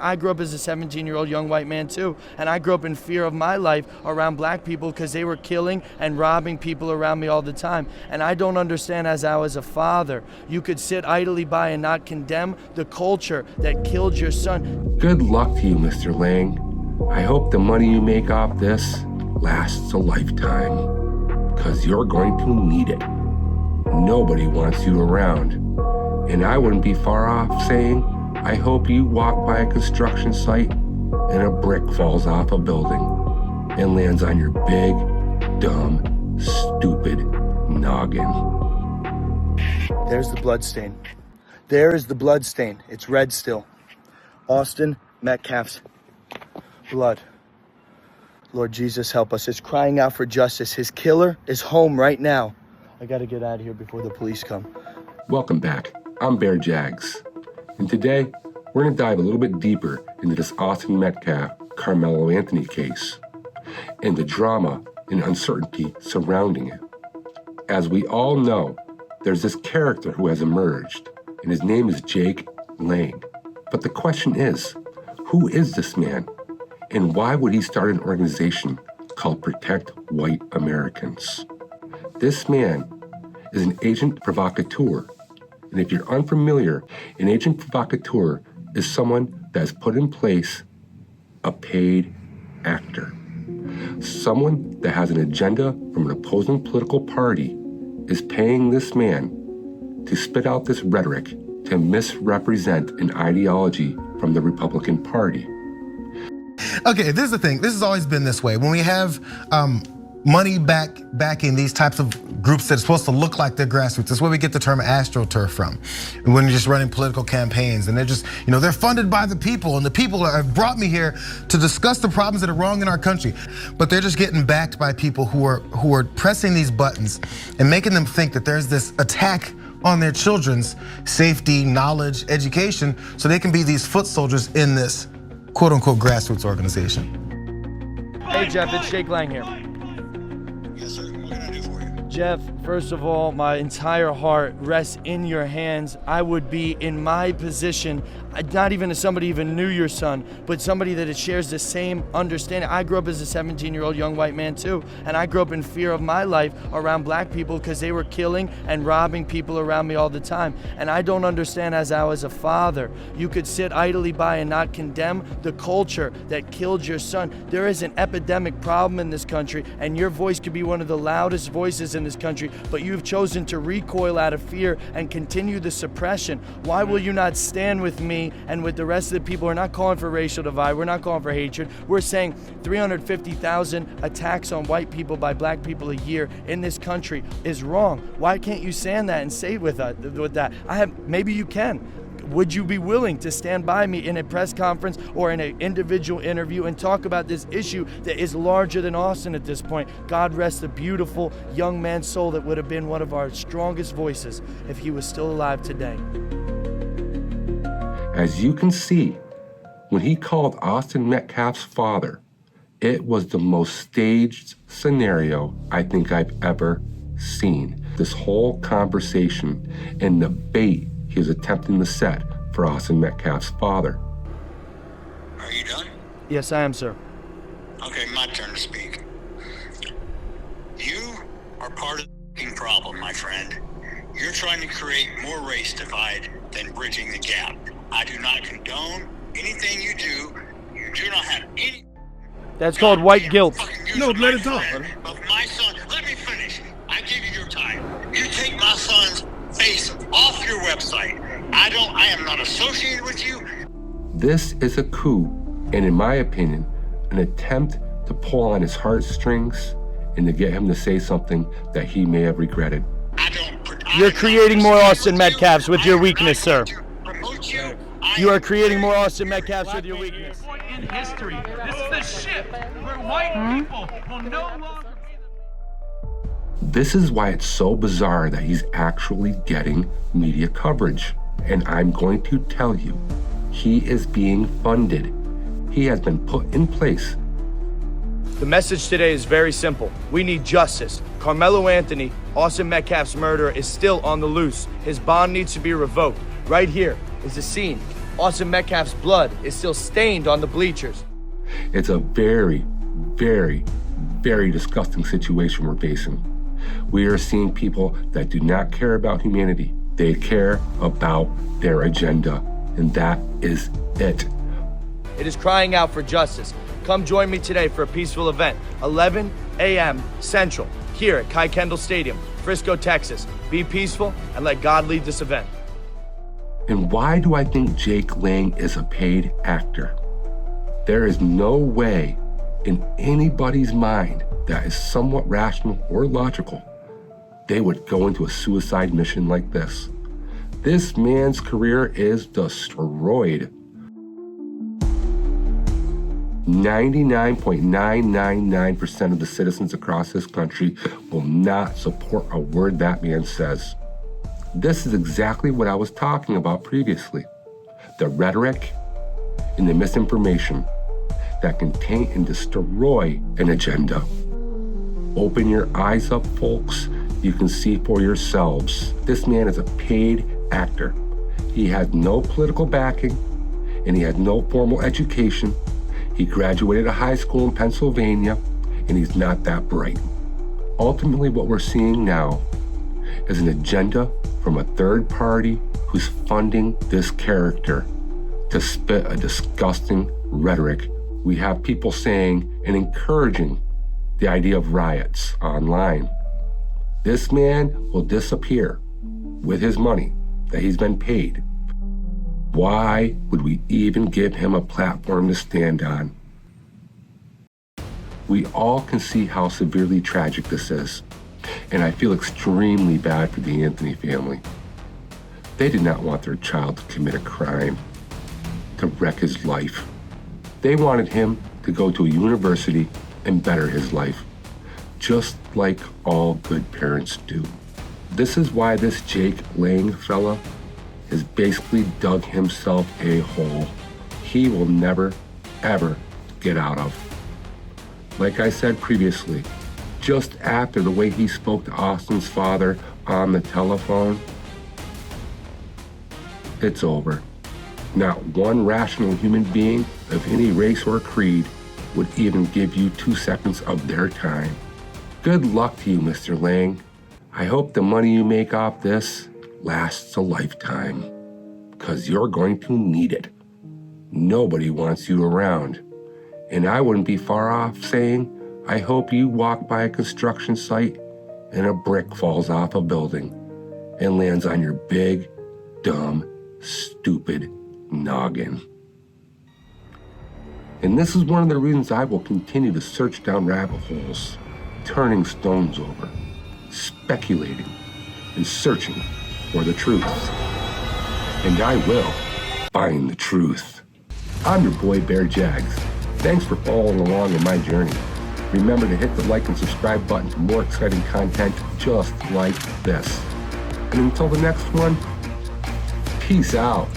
I grew up as a 17-year-old young white man too, and I grew up in fear of my life around black people because they were killing and robbing people around me all the time. And I don't understand, as I was a father, you could sit idly by and not condemn the culture that killed your son. Good luck to you, Mr. Lang. I hope the money you make off this lasts a lifetime, because you're going to need it. Nobody wants you around. And I wouldn't be far off saying, I hope you walk by a construction site and a brick falls off a building and lands on your big, dumb, stupid noggin. There's the blood stain. There is the blood stain. It's red still. Austin Metcalf's blood. Lord Jesus, help us. It's crying out for justice. His killer is home right now. I gotta get out of here before the police come. Welcome back. I'm Bear Jags. And today, we're going to dive a little bit deeper into this Austin Metcalf, Carmelo Anthony case and the drama and uncertainty surrounding it. As we all know, there's this character who has emerged, and his name is Jake Lang. But the question is, who is this man? And why would he start an organization called Protect White Americans? This man is an agent provocateur. And if you're unfamiliar, an agent provocateur is someone that has put in place a paid actor. Someone that has an agenda from an opposing political party is paying this man to spit out this rhetoric to misrepresent an ideology from the Republican Party. Okay, this is the thing. This has always been this way. When we have money backing these types of groups that are supposed to look like they're grassroots. That's where we get the term astroturf from. When you're just running political campaigns and they're just, they're funded by the people, and the people have brought me here to discuss the problems that are wrong in our country. But they're just getting backed by people who are pressing these buttons and making them think that there's this attack on their children's safety, knowledge, education, so they can be these foot soldiers in this quote unquote grassroots organization. Hey Jeff, it's Jake Lang here. Jeff, first of all, my entire heart rests in your hands. I would be in my position, not even as somebody even knew your son, but somebody that shares the same understanding. I grew up as a 17-year-old young white man too, and I grew up in fear of my life around black people because they were killing and robbing people around me all the time. And I don't understand, as I was a father, you could sit idly by and not condemn the culture that killed your son. There is an epidemic problem in this country, and your voice could be one of the loudest voices in this country, but you've chosen to recoil out of fear and continue the suppression. Why will you not stand with me and with the rest of the people? We're not calling for racial divide. We're not calling for hatred. We're saying 350,000 attacks on white people by black people a year in this country is wrong. Why can't you stand that and say with that? Maybe you can. Would you be willing to stand by me in a press conference or in an individual interview and talk about this issue that is larger than Austin at this point? God rest the beautiful young man's soul that would have been one of our strongest voices if he was still alive today. As you can see, when he called Austin Metcalf's father, it was the most staged scenario I think I've ever seen. This whole conversation and the bait he was attempting to set for Austin Metcalf's father. Are you done? Yes, I am, sir. Okay, my turn to speak. You are part of the problem, my friend. You're trying to create more race divide than bridging the gap. I do not condone anything you do. You do not have any... That's called white guilt. No, let it talk. Of my son, let me finish. I give you your time. You take my son's face off your website. I am not associated with you. This is a coup, and in my opinion, an attempt to pull on his heartstrings and to get him to say something that he may have regretted. You're creating more Austin Metcalfs with your weakness, sir. You are creating more Austin Metcalfs with your weakness. In history, this is the shift where white people will no longer... This is why it's so bizarre that he's actually getting media coverage. And I'm going to tell you, he is being funded. He has been put in place. The message today is very simple. We need justice. Carmelo Anthony, Austin Metcalf's murderer, is still on the loose. His bond needs to be revoked. Right here is the scene Austin Metcalf's blood is still stained on the bleachers. It's a very, very, very disgusting situation we're facing. We are seeing people that do not care about humanity. They care about their agenda, and that is it. It is crying out for justice. Come join me today for a peaceful event, 11 a.m. Central, here at Kai Kendall Stadium, Frisco, Texas. Be peaceful and let God lead this event. And why do I think Jake Lang is a paid actor? There is no way in anybody's mind that is somewhat rational or logical they would go into a suicide mission like this. This man's career is destroyed. 99.999% of the citizens across this country will not support a word that man says. This is exactly what I was talking about previously. The rhetoric and the misinformation that can taint and destroy an agenda. Open your eyes up, folks. You can see for yourselves. This man is a paid actor. He has no political backing, and he has no formal education. He graduated a high school in Pennsylvania, and he's not that bright. Ultimately, what we're seeing now is an agenda from a third party who's funding this character to spit a disgusting rhetoric. We have people saying and encouraging the idea of riots online. This man will disappear with his money that he's been paid. Why would we even give him a platform to stand on? We all can see how severely tragic this is, and I feel extremely bad for the Anthony family. They did not want their child to commit a crime, to wreck his life. They wanted him to go to a university and better his life, just like all good parents do. This is why this Jake Lang fella has basically dug himself a hole he will never, ever get out of. Like I said previously, just after the way he spoke to Austin's father on the telephone, it's over. Not one rational human being of any race or creed would even give you 2 seconds of their time. Good luck to you, Mr. Lang. I hope the money you make off this lasts a lifetime, because you're going to need it. Nobody wants you around. And I wouldn't be far off saying, I hope you walk by a construction site and a brick falls off a building and lands on your big, dumb, stupid noggin. And this is one of the reasons I will continue to search down rabbit holes, turning stones over, speculating, and searching for the truth. And I will find the truth. I'm your boy Bear Jags. Thanks for following along in my journey. Remember to hit the like and subscribe button for more exciting content just like this. And until the next one, peace out.